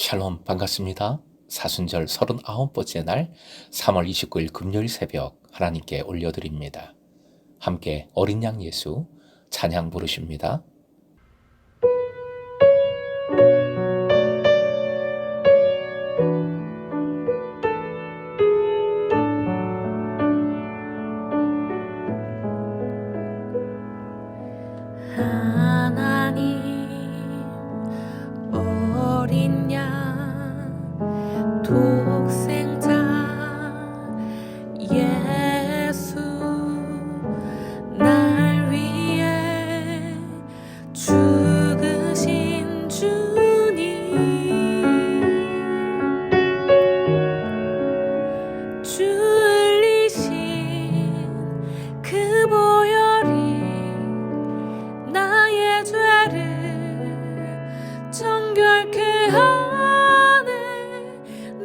샬롬 반갑습니다. 사순절 39번째 날 3월 29일 금요일 새벽 하나님께 올려드립니다. 함께 어린 양 예수 찬양 부르십니다. 어린 양 독생자 예수 날 위해 죽으신 주님 주 흘리신 그 보혈이 나의 죄를 정결케 하네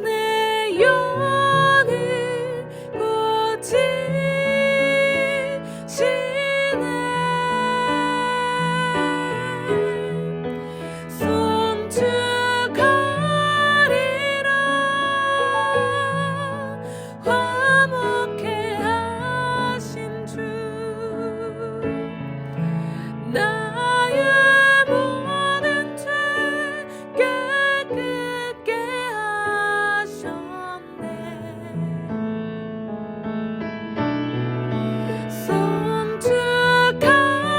내 영을 고치시네 송축하리라 화목케 하신 주 나의 모든 죄 깨끗게 하셨네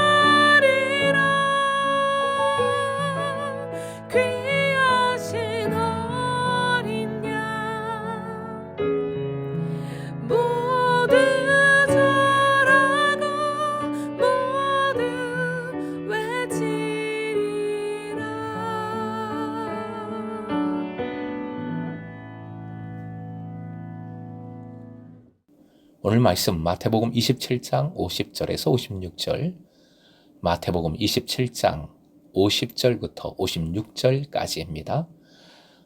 송축하리라 귀하신 어린 양 모두 절하고 모두 외치리라. 오늘 말씀 마태복음 27장 50절에서 56절, 마태복음 27장 50절부터 56절까지입니다.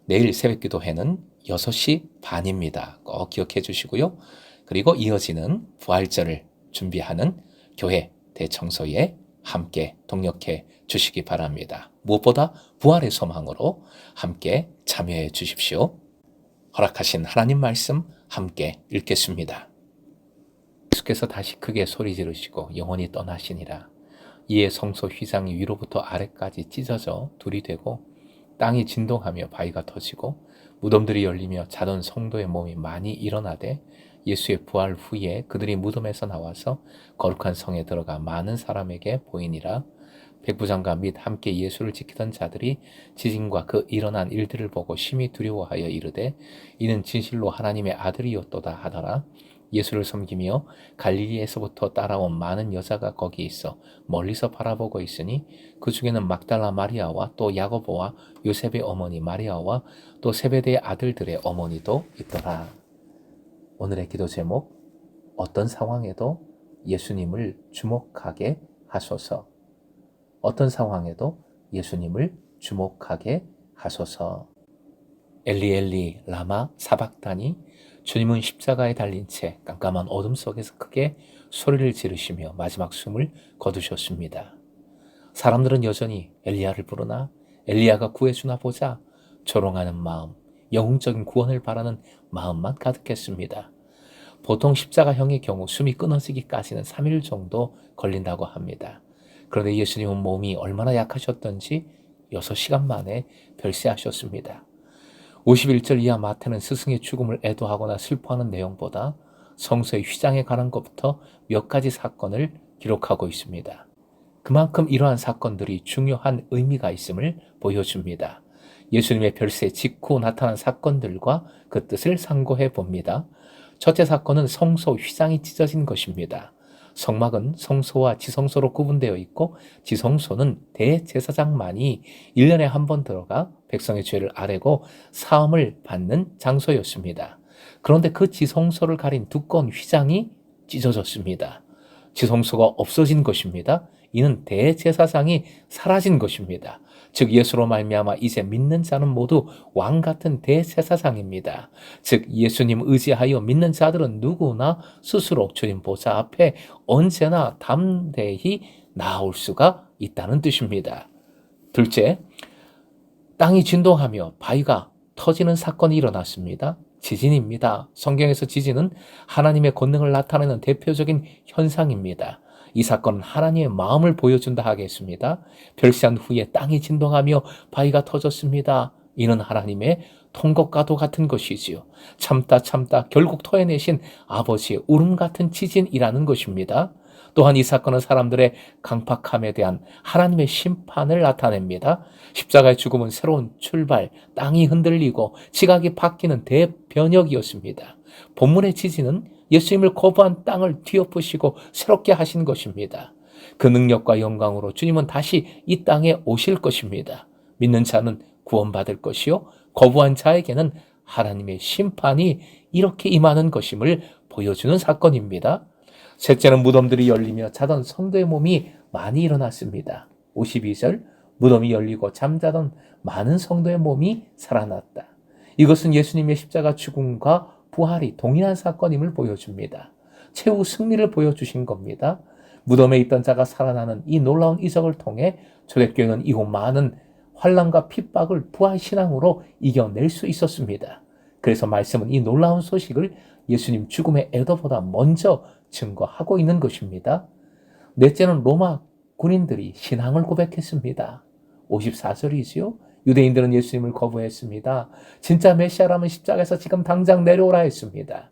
내일 새벽기도회는 6시 반입니다. 꼭 기억해 주시고요. 그리고 이어지는 부활절을 준비하는 교회 대청소에 함께 동력해 주시기 바랍니다. 무엇보다 부활의 소망으로 함께 참여해 주십시오. 허락하신 하나님 말씀 함께 읽겠습니다. 예수께서 다시 크게 소리 지르시고 영원히 떠나시니라. 이에 성소 휘장이 위로부터 아래까지 찢어져 둘이 되고 땅이 진동하며 바위가 터지고 무덤들이 열리며 자던 성도의 몸이 많이 일어나되 예수의 부활 후에 그들이 무덤에서 나와서 거룩한 성에 들어가 많은 사람에게 보이니라. 백부장과 및 함께 예수를 지키던 자들이 지진과 그 일어난 일들을 보고 심히 두려워하여 이르되 이는 진실로 하나님의 아들이었도다 하더라. 예수를 섬기며 갈릴리에서부터 따라온 많은 여자가 거기 있어 멀리서 바라보고 있으니 그 중에는 막달라 마리아와 또 야고보와 요셉의 어머니 마리아와 또 세베대의 아들들의 어머니도 있더라. 오늘의 기도 제목, 어떤 상황에도 예수님을 주목하게 하소서. 어떤 상황에도 예수님을 주목하게 하소서. 엘리 엘리 라마 사박다니, 주님은 십자가에 달린 채 깜깜한 어둠 속에서 크게 소리를 지르시며 마지막 숨을 거두셨습니다. 사람들은 여전히 엘리야를 부르나 엘리야가 구해주나 보자 조롱하는 마음, 영웅적인 구원을 바라는 마음만 가득했습니다. 보통 십자가형의 경우 숨이 끊어지기까지는 3일 정도 걸린다고 합니다. 그런데 예수님은 몸이 얼마나 약하셨던지 6시간 만에 별세하셨습니다. 51절 이하 마태는 스승의 죽음을 애도하거나 슬퍼하는 내용보다 성소의 휘장에 관한 것부터 몇 가지 사건을 기록하고 있습니다. 그만큼 이러한 사건들이 중요한 의미가 있음을 보여줍니다. 예수님의 별세 직후 나타난 사건들과 그 뜻을 상고해 봅니다. 첫째 사건은 성소 휘장이 찢어진 것입니다. 성막은 성소와 지성소로 구분되어 있고 지성소는 대제사장만이 1년에 한 번 들어가 백성의 죄를 아뢰고 사함을 받는 장소였습니다. 그런데 그 지성소를 가린 두꺼운 휘장이 찢어졌습니다. 지성소가 없어진 것입니다. 이는 대제사장이 사라진 것입니다. 즉 예수로 말미암아 이제 믿는 자는 모두 왕 같은 대제사장입니다. 즉 예수님 의지하여 믿는 자들은 누구나 스스로 주님 보좌 앞에 언제나 담대히 나올 수가 있다는 뜻입니다. 둘째, 땅이 진동하며 바위가 터지는 사건이 일어났습니다. 지진입니다. 성경에서 지진은 하나님의 권능을 나타내는 대표적인 현상입니다. 이 사건은 하나님의 마음을 보여준다 하겠습니다. 별시한 후에 땅이 진동하며 바위가 터졌습니다. 이는 하나님의 통곡과도 같은 것이지요. 참다 결국 토해내신 아버지의 울음 같은 지진이라는 것입니다. 또한 이 사건은 사람들의 강팍함에 대한 하나님의 심판을 나타냅니다. 십자가의 죽음은 새로운 출발, 땅이 흔들리고 지각이 바뀌는 대변혁이었습니다. 본문의 지진은 예수님을 거부한 땅을 뒤엎으시고 새롭게 하신 것입니다. 그 능력과 영광으로 주님은 다시 이 땅에 오실 것입니다. 믿는 자는 구원받을 것이요, 거부한 자에게는 하나님의 심판이 이렇게 임하는 것임을 보여주는 사건입니다. 셋째는 무덤들이 열리며 자던 성도의 몸이 많이 일어났습니다. 52절, 무덤이 열리고 잠자던 많은 성도의 몸이 살아났다. 이것은 예수님의 십자가 죽음과 부활이 동일한 사건임을 보여줍니다. 최후 승리를 보여주신 겁니다. 무덤에 있던 자가 살아나는 이 놀라운 이적을 통해 초대교회는 이후 많은 환난과 핍박을 부활신앙으로 이겨낼 수 있었습니다. 그래서 말씀은 이 놀라운 소식을 예수님 죽음의 애도보다 먼저 증거하고 있는 것입니다. 넷째는 로마 군인들이 신앙을 고백했습니다. 54절이지요. 유대인들은 예수님을 거부했습니다. 진짜 메시아라면 십자가에서 지금 당장 내려오라 했습니다.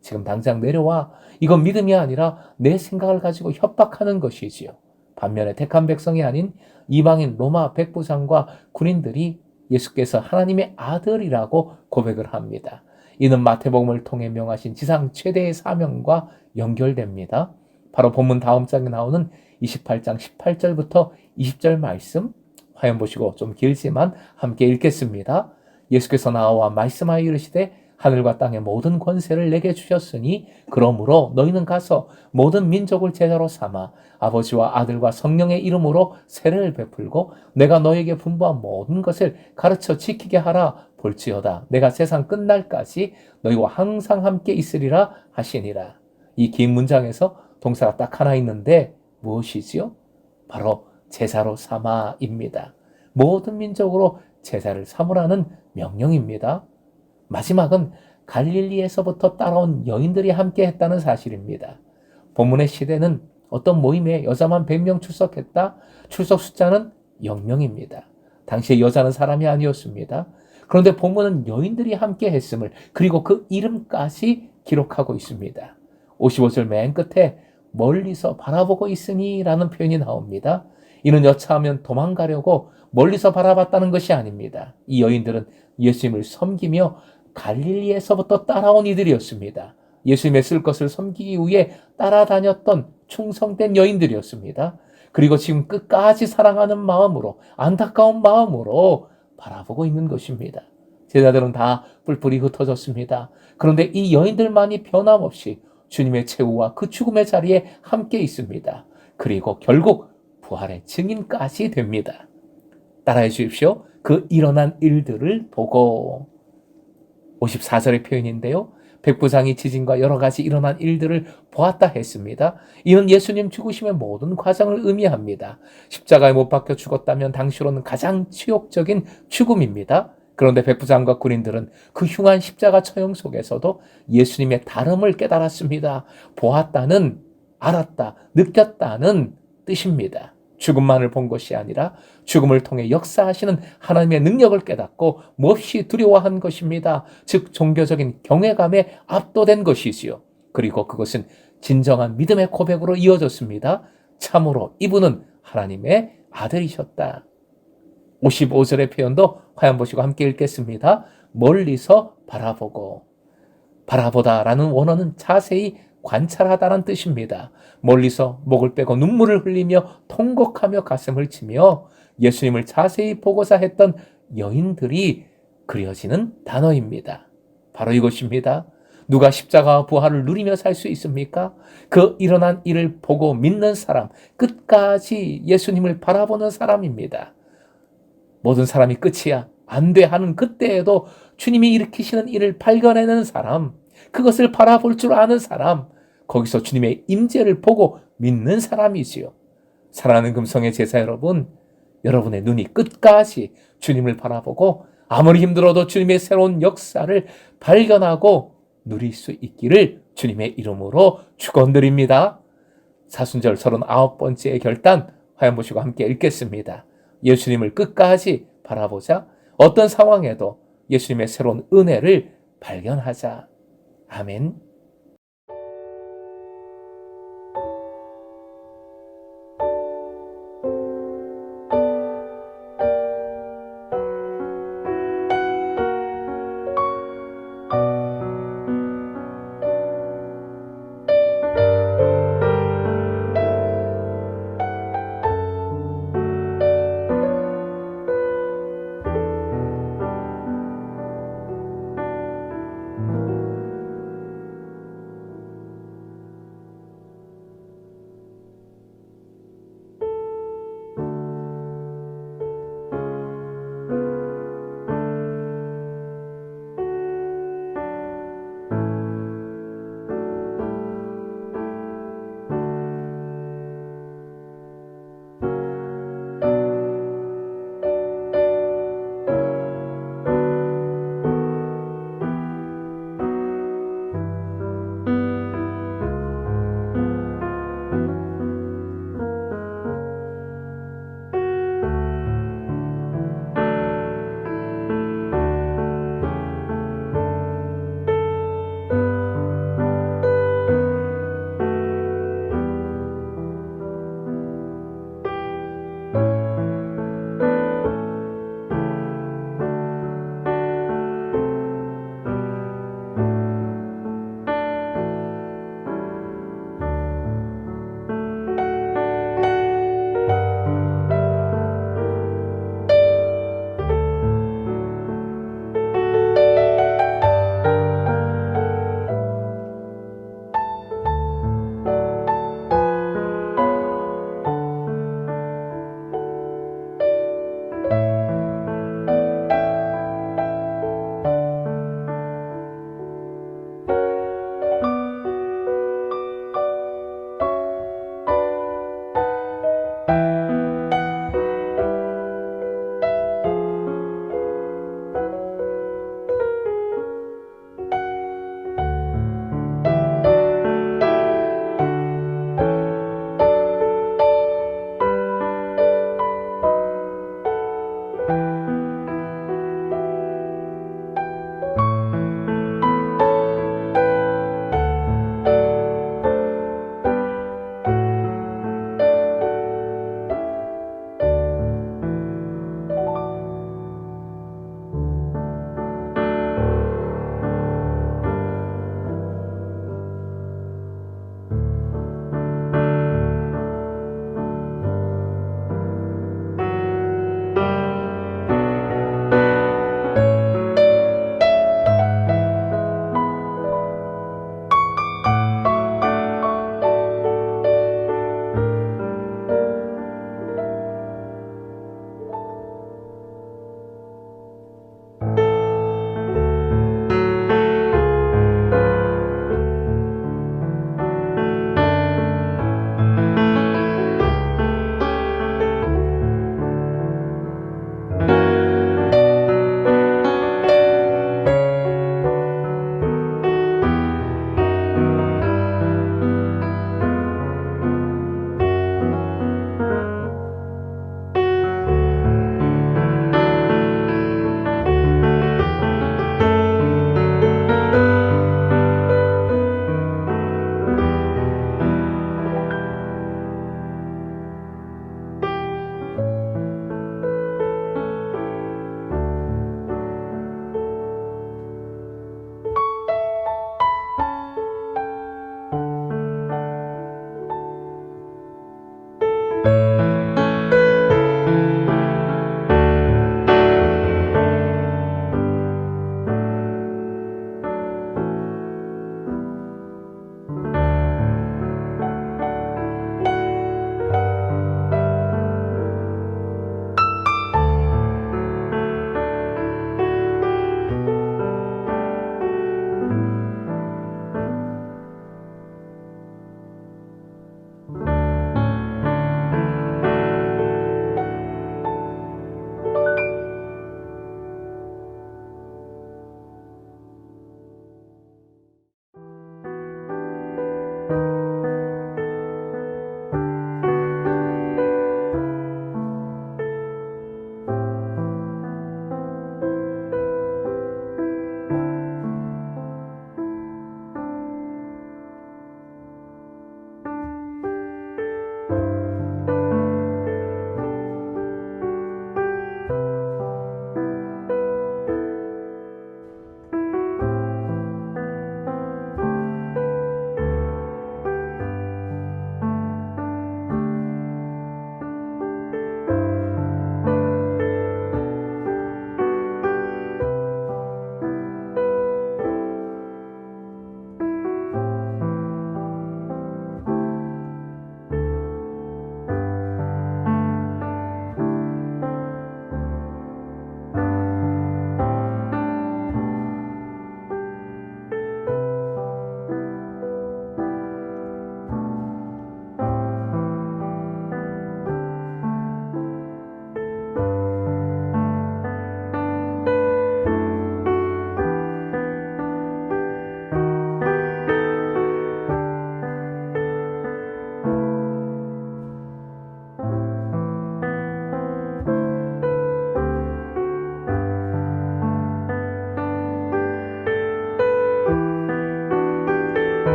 지금 당장 내려와. 이건 믿음이 아니라 내 생각을 가지고 협박하는 것이지요. 반면에 택한 백성이 아닌 이방인 로마 백부장과 군인들이 예수께서 하나님의 아들이라고 고백을 합니다. 이는 마태복음을 통해 명하신 지상 최대의 사명과 연결됩니다. 바로 본문 다음 장에 나오는 28장 18절부터 20절 말씀, 화면 보시고 좀 길지만 함께 읽겠습니다. 예수께서 나와 말씀하여 이르시되 하늘과 땅의 모든 권세를 내게 주셨으니 그러므로 너희는 가서 모든 민족을 제자로 삼아 아버지와 아들과 성령의 이름으로 세례를 베풀고 내가 너에게 분부한 모든 것을 가르쳐 지키게 하라. 볼지어다 내가 세상 끝날까지 너희와 항상 함께 있으리라 하시니라. 이 긴 문장에서 동사가 딱 하나 있는데 무엇이지요? 바로 제자로 삼아입니다. 모든 민족으로 제자를 삼으라는 명령입니다. 마지막은 갈릴리에서부터 따라온 여인들이 함께 했다는 사실입니다. 본문의 시대는 어떤 모임에 여자만 100명 출석했다. 출석 숫자는 0명입니다. 당시에 여자는 사람이 아니었습니다. 그런데 본문은 여인들이 함께 했음을, 그리고 그 이름까지 기록하고 있습니다. 55절 맨 끝에 멀리서 바라보고 있으니 라는 표현이 나옵니다. 이는 여차하면 도망가려고 멀리서 바라봤다는 것이 아닙니다. 이 여인들은 예수님을 섬기며 갈릴리에서부터 따라온 이들이었습니다. 예수님의 쓸 것을 섬기기 위해 따라다녔던 충성된 여인들이었습니다. 그리고 지금 끝까지 사랑하는 마음으로, 안타까운 마음으로 바라보고 있는 것입니다. 제자들은 다 뿔뿔이 흩어졌습니다. 그런데 이 여인들만이 변함없이 주님의 최후와 그 죽음의 자리에 함께 있습니다. 그리고 결국 부활의 증인까지 됩니다. 따라해 주십시오. 그 일어난 일들을 보고. 54절의 표현인데요. 백부장이 지진과 여러 가지 일어난 일들을 보았다 했습니다. 이는 예수님 죽으심의 모든 과정을 의미합니다. 십자가에 못 박혀 죽었다면 당시로는 가장 치욕적인 죽음입니다. 그런데 백부장과 군인들은 그 흉한 십자가 처형 속에서도 예수님의 다름을 깨달았습니다. 보았다는, 알았다, 느꼈다는 뜻입니다. 죽음만을 본 것이 아니라 죽음을 통해 역사하시는 하나님의 능력을 깨닫고 몹시 두려워한 것입니다. 즉 종교적인 경외감에 압도된 것이지요. 그리고 그것은 진정한 믿음의 고백으로 이어졌습니다. 참으로 이분은 하나님의 아들이셨다. 55절의 표현도 화면 보시고 함께 읽겠습니다. 멀리서 바라보고. 바라보다라는 원어는 자세히 관찰하다는 뜻입니다. 멀리서 목을 빼고 눈물을 흘리며 통곡하며 가슴을 치며 예수님을 자세히 보고자 했던 여인들이 그려지는 단어입니다. 바로 이것입니다. 누가 십자가와 부활을 누리며 살 수 있습니까? 그 일어난 일을 보고 믿는 사람, 끝까지 예수님을 바라보는 사람입니다. 모든 사람이 끝이야, 안 돼 하는 그때에도 주님이 일으키시는 일을 발견해내는 사람, 그것을 바라볼 줄 아는 사람, 거기서 주님의 임재를 보고 믿는 사람이지요. 사랑하는 금성의 제자 여러분, 여러분의 눈이 끝까지 주님을 바라보고 아무리 힘들어도 주님의 새로운 역사를 발견하고 누릴 수 있기를 주님의 이름으로 축원드립니다. 사순절 39번째 결단 화면 보시고 함께 읽겠습니다. 예수님을 끝까지 바라보자. 어떤 상황에도 예수님의 새로운 은혜를 발견하자. 아멘.